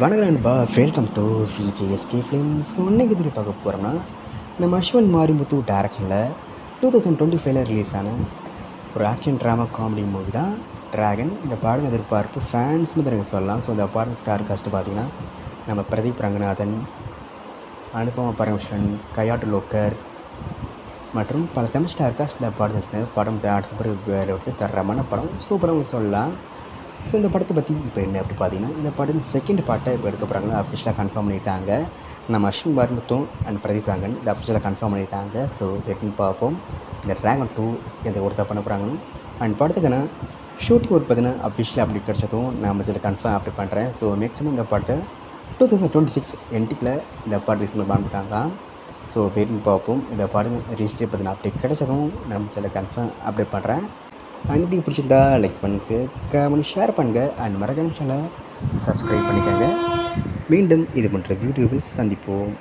வணக்கம் நண்பா, welcome to VJSK films. இன்னைக்கு எதிரி பார்க்க போகிறோம்னா நம்ம அஸ்வன் மாரிமுத்து டேரக்ஷனில் 2025 ரிலீஸ் ஆன ஒரு ஆக்ஷன் ட்ராமா காமெடி மூவி தான் ட்ராகன். இந்த பாடம் எதிர்பார்ப்பு ஃபேன்ஸ்னு தான் எனக்கு சொல்லலாம். ஸோ இந்த பாடம் ஸ்டார் காஸ்ட்டு பார்த்திங்கன்னா நம்ம பிரதீப் ரங்கநாதன், அனுபமா பரமேஸ்வரன், கயாட்டு லோக்கர் மற்றும் பல தமிழ் ஸ்டார் காஸ்ட் இந்த படம் தரமான படம் சூப்பராக சொல்லலாம். ஸோ இந்த படத்தை பற்றி இப்போ என்ன அப்படி பார்த்தீங்கன்னா, இந்த படத்தின் செகண்ட் பார்ட்டை இப்போ எடுக்க போகிறாங்க. அஃபிஷியலாக கன்ஃபார்ம் பண்ணியிருக்காங்க. நம்ம அஸ்வின் மாரிமுத்தும் அண்ட் பிரதீப் ரங்கன் இந்த அஃபிஷியலாக கன்ஃபார்ம் பண்ணியிருக்காங்க. ஸோ வெயிட்னு பார்ப்போம் இந்த ட்ராகன் 2 எந்த ஒருத்தர் பண்ண போகிறாங்கன்னு. அண்ட் படத்துக்கான ஷூட்டிங் ஒரு பார்த்தீங்கன்னா அஃபிஷியலாக அப்படி கிடச்சதும் நான் இதில் கன்ஃபார்ம் அப்படி பண்ணுறேன். ஸோ மேக்ஸிமம் இந்த படத்தை 2026 எண்டிக்கில் இந்த படம் ரிலீஸ் பண்ணிட்டாங்க. ஸோ வெயிட்னு பார்ப்போம். இந்த படம் ரிஜிஸ்டர் பார்த்தீங்கன்னா அப்படி கிடைச்சதும் நம்ம இதில் கன்ஃபார்ம் அப்டேட் பண்ணுறேன். அண்ட் வீடியோ பிடிச்சிருந்தா லைக் பண்ணுங்க, கமெண்ட் ஷேர் பண்ணுங்கள் அண்ட் மறக்காம சேனலை சப்ஸ்கிரைப் பண்ணிக்கோங்க. மீண்டும் இது போன்ற வீடியோவில் சந்திப்போம்.